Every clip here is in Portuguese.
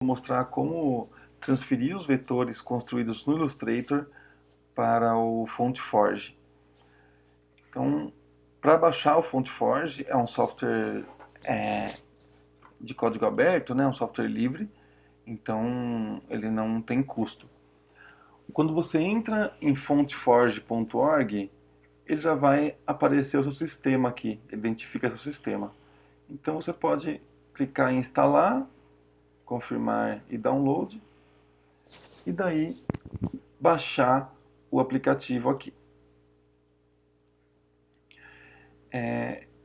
mostrar como transferir os vetores construídos no Illustrator para o FontForge. Então, para baixar o FontForge, é um software de código aberto, né, um software livre, então ele não tem custo. Quando você entra em fontforge.org, ele já vai aparecer o seu sistema aqui, identifica seu sistema. Então você pode clicar em instalar, confirmar e download, e daí baixar o aplicativo aqui.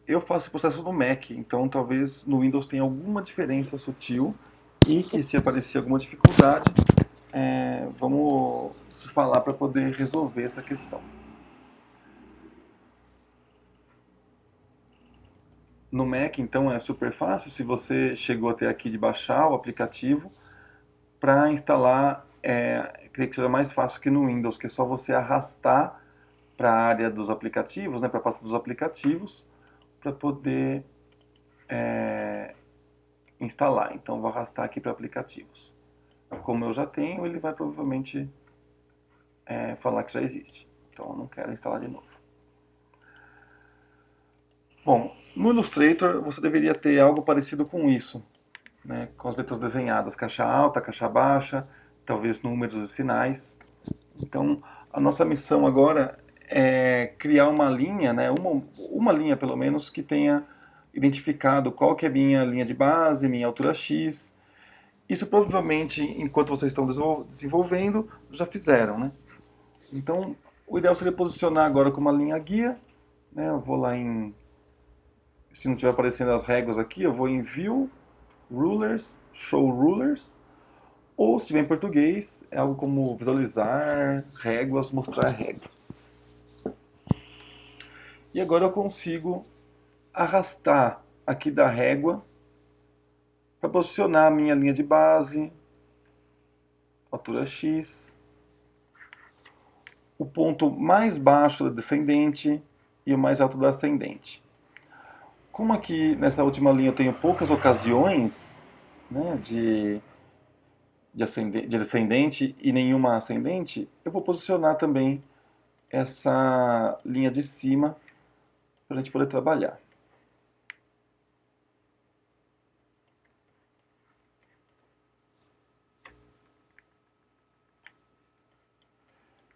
Eu faço o processo no Mac, então talvez no Windows tenha alguma diferença sutil e que se aparecer alguma dificuldade, vamos se falar para poder resolver essa questão. No Mac, então, é super fácil. Se você chegou até aqui de baixar o aplicativo, para instalar, creio que seja mais fácil que no Windows, que é só você arrastar para a área dos aplicativos, né, para a pasta dos aplicativos, para poder instalar. Então, vou arrastar aqui para aplicativos. Como eu já tenho, ele vai provavelmente falar que já existe. Então, eu não quero instalar de novo. Bom, no Illustrator você deveria ter algo parecido com isso, né, com as letras desenhadas, caixa alta, caixa baixa, talvez números e sinais. Então, a nossa missão agora é criar uma linha, né, uma linha pelo menos, que tenha identificado qual que é a minha linha de base, minha altura X. Isso provavelmente, enquanto vocês estão desenvolvendo, já fizeram, né? Então, o ideal seria posicionar agora com uma linha guia, né? Eu vou lá em... Se não estiver aparecendo as réguas aqui, eu vou em View, Rulers, Show Rulers, ou se tiver em português, é algo como visualizar réguas, mostrar réguas. E agora eu consigo arrastar aqui da régua para posicionar a minha linha de base, altura X, o ponto mais baixo da descendente e o mais alto da ascendente. Como aqui nessa última linha eu tenho poucas ocasiões, né, de descendente e nenhuma ascendente, eu vou posicionar também essa linha de cima para a gente poder trabalhar.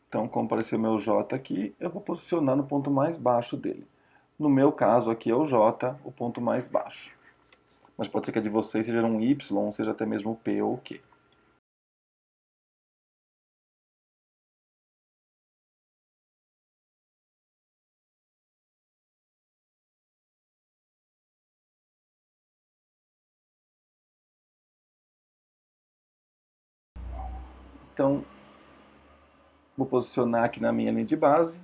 Então, como apareceu meu J aqui, eu vou posicionar no ponto mais baixo dele. No meu caso aqui é o J, o ponto mais baixo. Mas pode ser que a de vocês seja um Y, seja até mesmo P ou Q. Então, vou posicionar aqui na minha linha de base.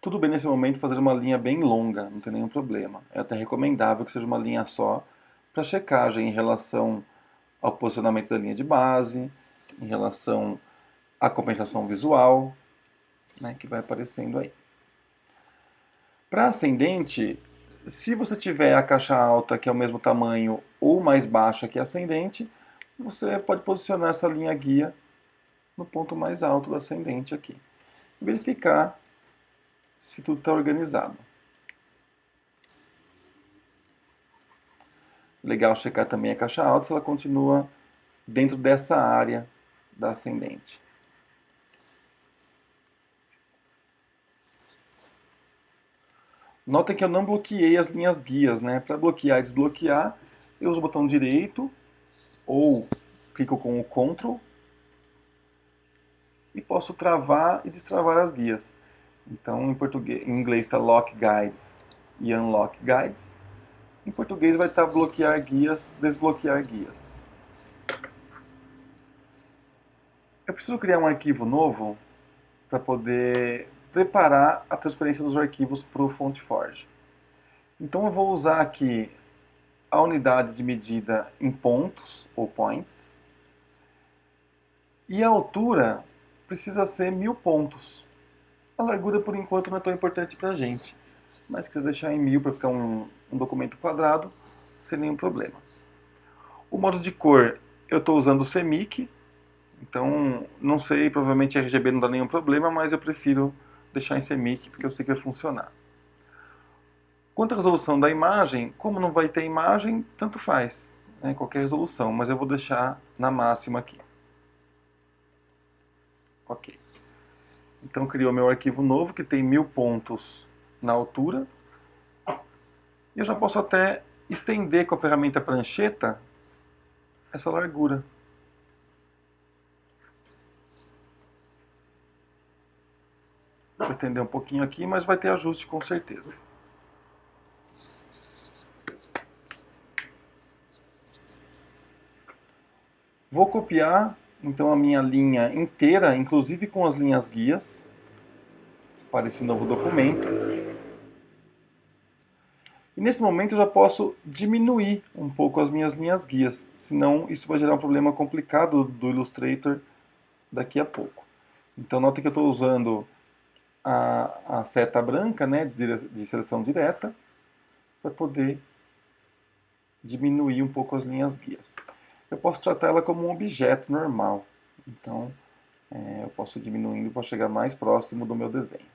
Tudo bem nesse momento fazer uma linha bem longa, não tem nenhum problema. É até recomendável que seja uma linha só para checagem em relação ao posicionamento da linha de base, em relação à compensação visual, né, que vai aparecendo aí. Para ascendente, se você tiver a caixa alta que é o mesmo tamanho ou mais baixa que a ascendente, você pode posicionar essa linha guia no ponto mais alto do ascendente aqui. Verificar se tudo está organizado. Legal checar também a caixa alta se ela continua dentro dessa área da ascendente. Notem que eu não bloqueei as linhas guias, né? Para bloquear e desbloquear, eu uso o botão direito ou clico com o Ctrl e posso travar e destravar as guias. Então, em inglês está Lock Guides e Unlock Guides. Em português vai estar bloquear guias, desbloquear guias. Eu preciso criar um arquivo novo para poder preparar a transferência dos arquivos para o FontForge. Então eu vou usar aqui a unidade de medida em pontos ou points. E a altura precisa ser 1000 pontos. A largura, por enquanto, não é tão importante para a gente. Mas se quiser deixar em 1000 para ficar um documento quadrado, sem nenhum problema. O modo de cor, eu estou usando o CMYK. Então, não sei, provavelmente RGB não dá nenhum problema, mas eu prefiro deixar em CMYK porque eu sei que vai funcionar. Quanto à resolução da imagem, como não vai ter imagem, tanto faz, né, qualquer resolução, mas eu vou deixar na máxima aqui. Ok. Então criou meu arquivo novo que tem 1000 pontos na altura. E eu já posso até estender com a ferramenta prancheta essa largura. Vou estender um pouquinho aqui, mas vai ter ajuste com certeza. Vou copiar então a minha linha inteira, inclusive com as linhas guias, para esse novo documento. E nesse momento eu já posso diminuir um pouco as minhas linhas guias, senão isso vai gerar um problema complicado do Illustrator daqui a pouco. Então notem que eu estou usando a seta branca, né, de seleção direta, para poder diminuir um pouco as linhas guias. Eu posso tratar ela como um objeto normal, então eu posso ir diminuindo para chegar mais próximo do meu desenho.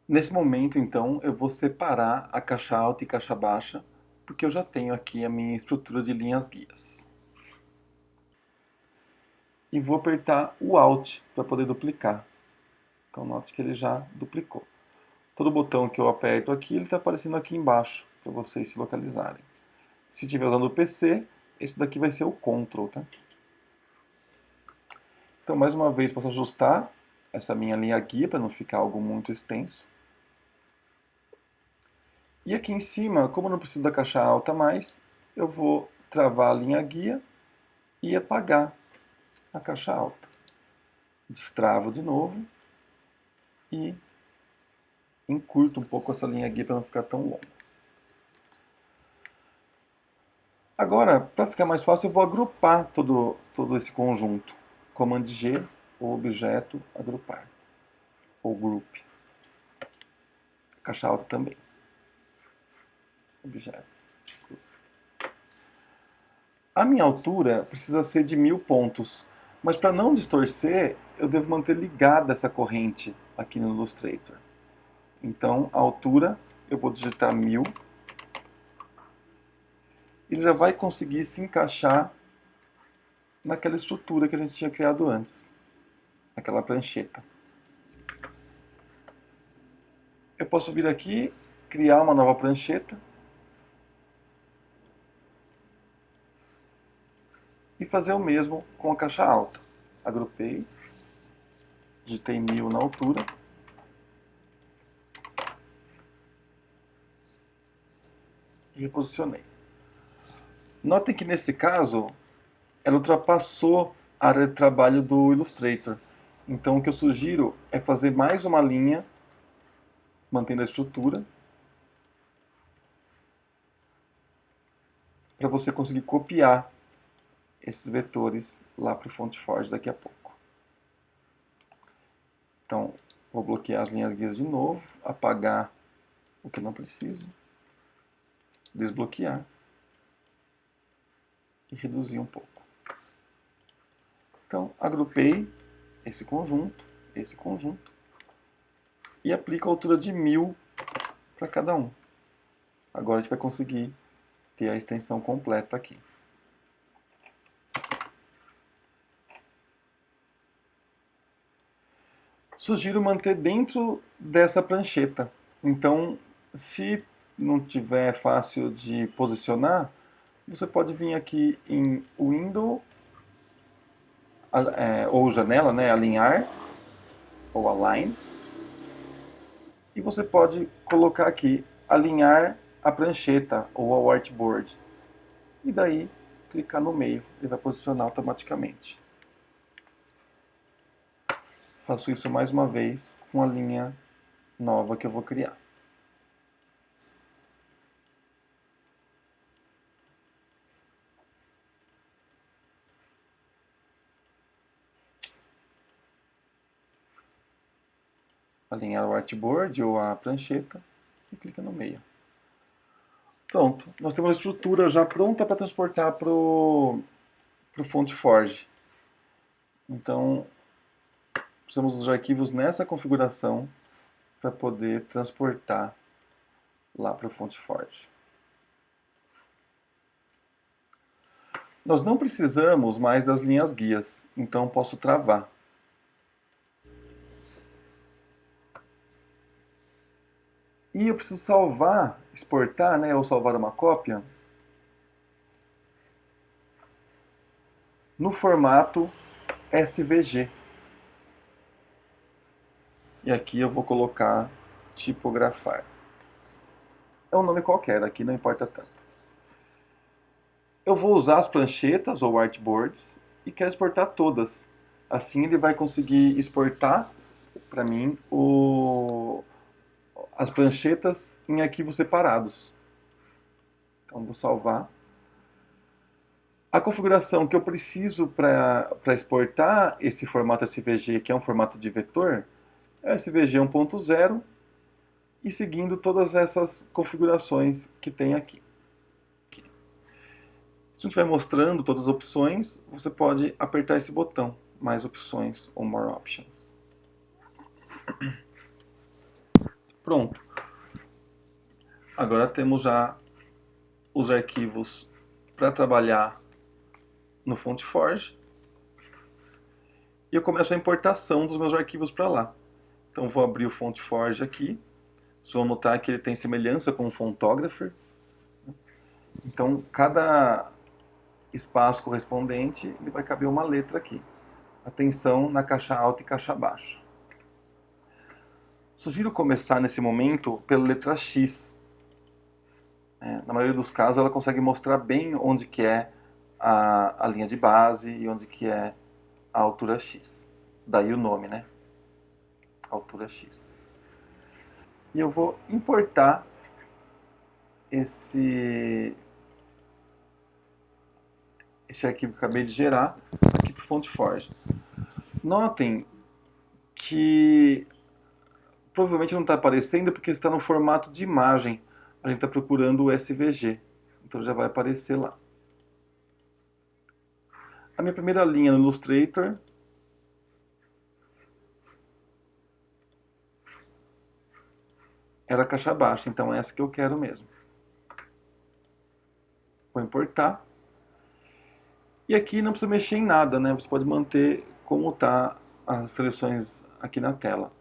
Nesse momento, então, eu vou separar a caixa alta e caixa baixa, porque eu já tenho aqui a minha estrutura de linhas guias. E vou apertar o Alt para poder duplicar. Então, note que ele já duplicou. Todo botão que eu aperto aqui, ele está aparecendo aqui embaixo, para vocês se localizarem. Se estiver usando o PC, esse daqui vai ser o Ctrl, tá? Então, mais uma vez, posso ajustar essa minha linha guia para não ficar algo muito extenso. E aqui em cima, como eu não preciso da caixa alta mais, eu vou travar a linha guia e apagar a caixa alta. Destravo de novo e encurto um pouco essa linha guia para não ficar tão longa. Agora, para ficar mais fácil, eu vou agrupar todo esse conjunto. Command G, o objeto, agrupar. Ou group. Caixa alta também. Objeto. Group. A minha altura precisa ser de 1000 pontos. Mas para não distorcer, eu devo manter ligada essa corrente aqui no Illustrator. Então, a altura, eu vou digitar 1000. Ele já vai conseguir se encaixar naquela estrutura que a gente tinha criado antes. Naquela prancheta. Eu posso vir aqui, criar uma nova prancheta. E fazer o mesmo com a caixa alta. Agrupei, digitei 1000 na altura. E reposicionei. Notem que nesse caso, ela ultrapassou a área de trabalho do Illustrator. Então o que eu sugiro é fazer mais uma linha, mantendo a estrutura, para você conseguir copiar esses vetores lá para o FontForge daqui a pouco. Então, vou bloquear as linhas guias de novo, apagar o que não preciso, desbloquear e reduzir um pouco. Então, agrupei esse conjunto e aplico a altura de 1000 para cada um. Agora a gente vai conseguir ter a extensão completa aqui. Sugiro manter dentro dessa prancheta. Então, se não tiver fácil de posicionar, você pode vir aqui em Window, ou janela, né, alinhar, ou align. E você pode colocar aqui, alinhar a prancheta ou ao artboard. E daí, clicar no meio, ele vai posicionar automaticamente. Faço isso mais uma vez com a linha nova que eu vou criar. alinhar o artboard ou a prancheta e clica no meio. Pronto, nós temos a estrutura já pronta para transportar para o FontForge. Então, precisamos dos arquivos nessa configuração para poder transportar lá para o FontForge. Nós não precisamos mais das linhas guias, então posso travar. E eu preciso salvar, exportar, né, ou salvar uma cópia no formato SVG. E aqui eu vou colocar tipografar. É um nome qualquer, aqui não importa tanto. Eu vou usar as pranchetas ou artboards e quero exportar todas. Assim ele vai conseguir exportar para mim as pranchetas em arquivos separados. Então vou salvar. A configuração que eu preciso para exportar esse formato SVG, que é um formato de vetor, é SVG 1.0 e seguindo todas essas configurações que tem aqui. Se não estiver mostrando todas as opções, você pode apertar esse botão, mais opções ou more options. Pronto. Agora temos já os arquivos para trabalhar no FontForge. E eu começo a importação dos meus arquivos para lá. Então vou abrir o FontForge aqui. Vocês vão notar que ele tem semelhança com o Fontographer. Então cada espaço correspondente ele vai caber uma letra aqui. Atenção na caixa alta e caixa baixa. Sugiro começar nesse momento pela letra X. Na maioria dos casos ela consegue mostrar bem onde que é a linha de base e onde que é a altura X. Daí o nome, né? Altura X. E eu vou importar esse arquivo que eu acabei de gerar aqui para o FontForge. Notem que provavelmente não está aparecendo porque está no formato de imagem. A gente está procurando o SVG. Então já vai aparecer lá. A minha primeira linha no Illustrator era a caixa baixa, então é essa que eu quero mesmo. Vou importar. E aqui não precisa mexer em nada, né? Você pode manter como está as seleções aqui na tela.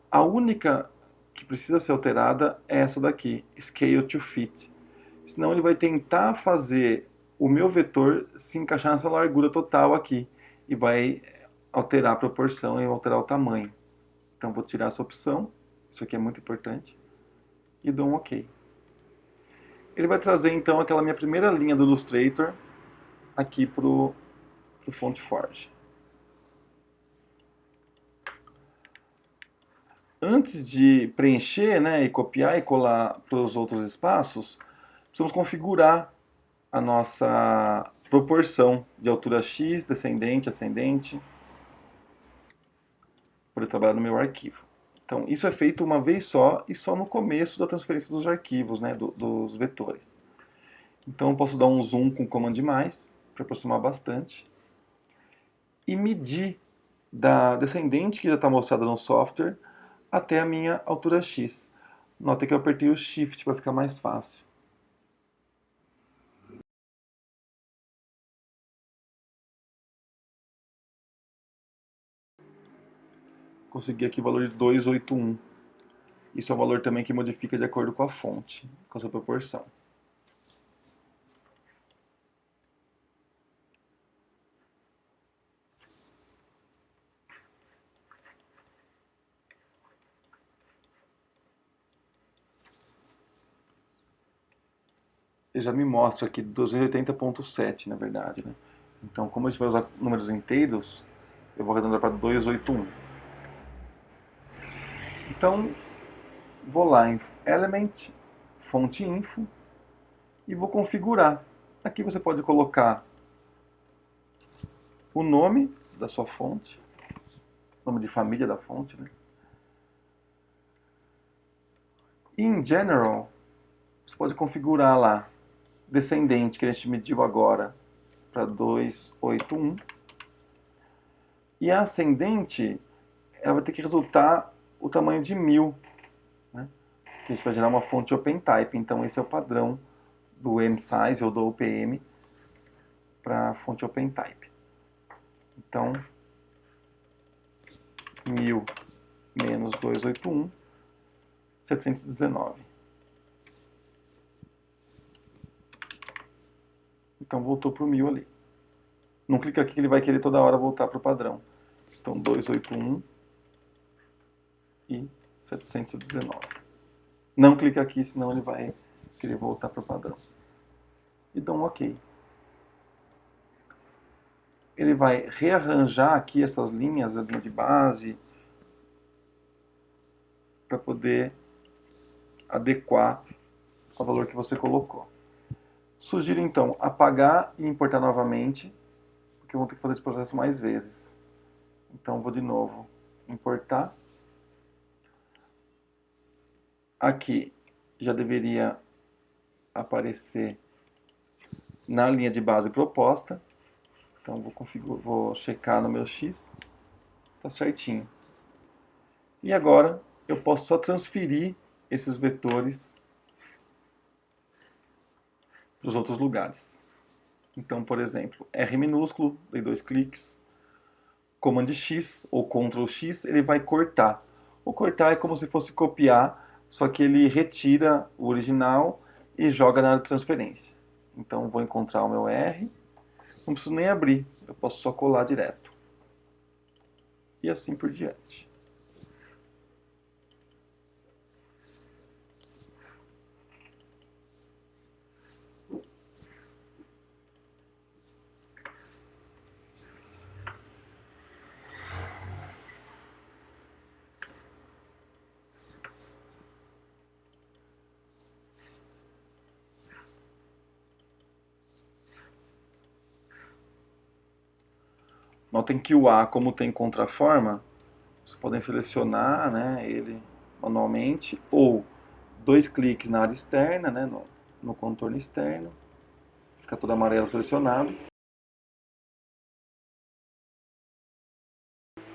A única que precisa ser alterada é essa daqui, Scale to Fit. Senão ele vai tentar fazer o meu vetor se encaixar nessa largura total aqui e vai alterar a proporção e alterar o tamanho. Então vou tirar essa opção, isso aqui é muito importante, e dou um OK. Ele vai trazer então aquela minha primeira linha do Illustrator aqui para o FontForge. Antes de preencher, né, e copiar e colar para os outros espaços, precisamos configurar a nossa proporção de altura X, descendente, ascendente, para eu trabalhar no meu arquivo. Então, isso é feito uma vez só e só no começo da transferência dos arquivos, né, dos vetores. Então, eu posso dar um zoom com comando mais, para aproximar bastante, e medir da descendente que já está mostrada no software até a minha altura X. Nota que eu apertei o Shift para ficar mais fácil. Consegui aqui o valor de 281. Isso é um valor também que modifica de acordo com a fonte, com a sua proporção. Ele já me mostra aqui 280.7, na verdade, né? Então, como a gente vai usar números inteiros, eu vou arredondar para 281. Então, vou lá em Element, Fonte Info, e vou configurar. Aqui você pode colocar o nome da sua fonte, nome de família da fonte, né? E em General, você pode configurar lá, descendente, que a gente mediu agora, para 281. E a ascendente, ela vai ter que resultar o tamanho de 1000, né? Que a gente vai gerar uma fonte OpenType. Então esse é o padrão do MSize ou do OPM para a fonte OpenType. Então, 1000 menos 281, 719. Então voltou para o 1000 ali. Não clica aqui que ele vai querer toda hora voltar para o padrão. Então 281 e 719. Não clica aqui, senão ele vai querer voltar para o padrão. E dá um OK. Ele vai rearranjar aqui essas linhas, a linha de base, para poder adequar ao valor que você colocou. Sugiro então apagar e importar novamente, porque eu vou ter que fazer esse processo mais vezes. Então vou de novo importar. Aqui já deveria aparecer na linha de base proposta. Então vou checar no meu X. Está certinho. E agora eu posso só transferir esses vetores para os outros lugares. Então, por exemplo, R minúsculo, dei 2 cliques, Command X ou Ctrl X, ele vai cortar. O cortar é como se fosse copiar, só que ele retira o original e joga na área de transferência. Então, vou encontrar o meu R, não preciso nem abrir, eu posso só colar direto. E assim por diante. Notem que o A, como tem contraforma, vocês podem selecionar, né, ele manualmente, ou 2 cliques na área externa, né, no contorno externo, fica todo amarelo selecionado,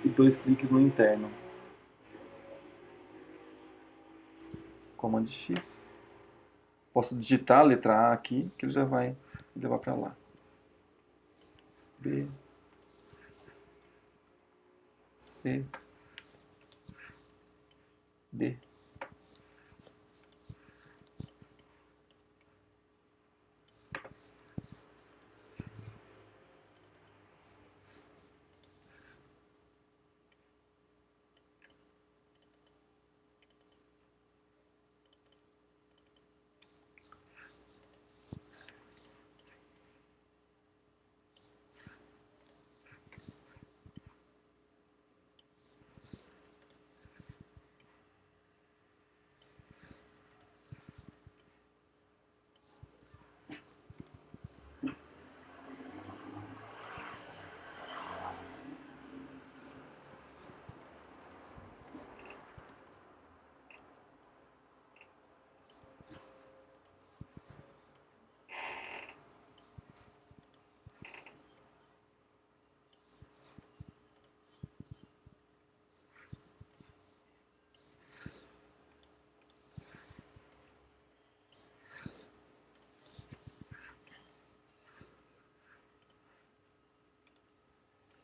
e 2 cliques no interno. Command X. Posso digitar a letra A aqui, que ele já vai me levar para lá. B, C, D.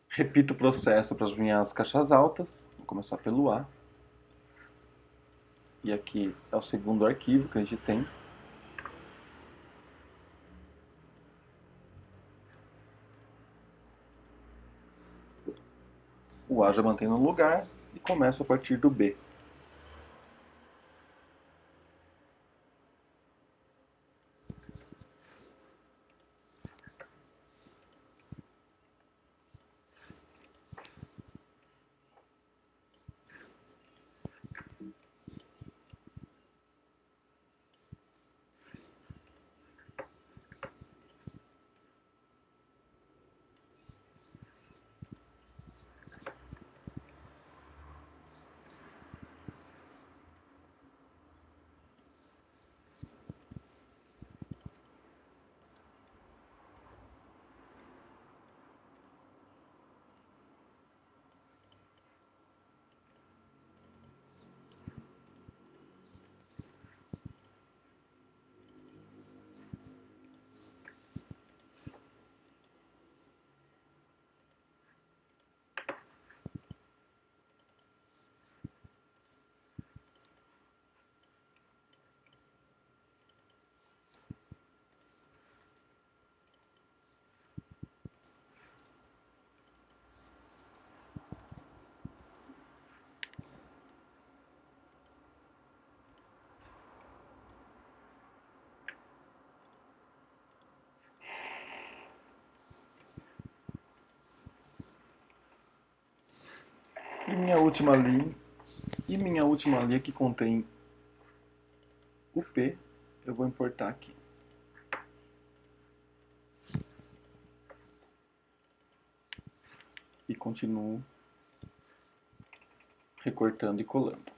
Repito o processo para as minhas caixas altas. Vou começar pelo A. E aqui é o segundo arquivo que a gente tem. O A já mantém no lugar e começo a partir do B. E minha última linha que contém o P, eu vou importar aqui. E continuo recortando e colando.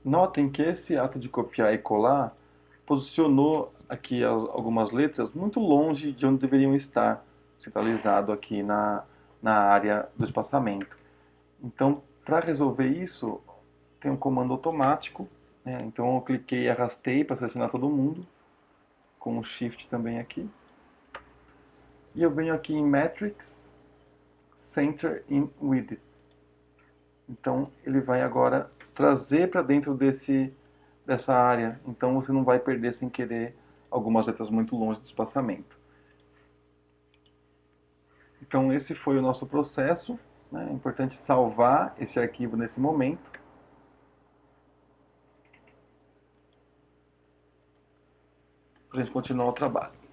Notem que esse ato de copiar e colar posicionou aqui algumas letras muito longe de onde deveriam estar, centralizado aqui na área do espaçamento. Então, para resolver isso, tem um comando automático, né? Então eu cliquei e arrastei para selecionar todo mundo, com o Shift também aqui. E eu venho aqui em Matrix, Center in Width. Então ele vai agora trazer para dentro dessa área. Então você não vai perder sem querer algumas letras muito longe do espaçamento. Então esse foi o nosso processo. Né? É importante salvar esse arquivo nesse momento. Para a gente continuar o trabalho.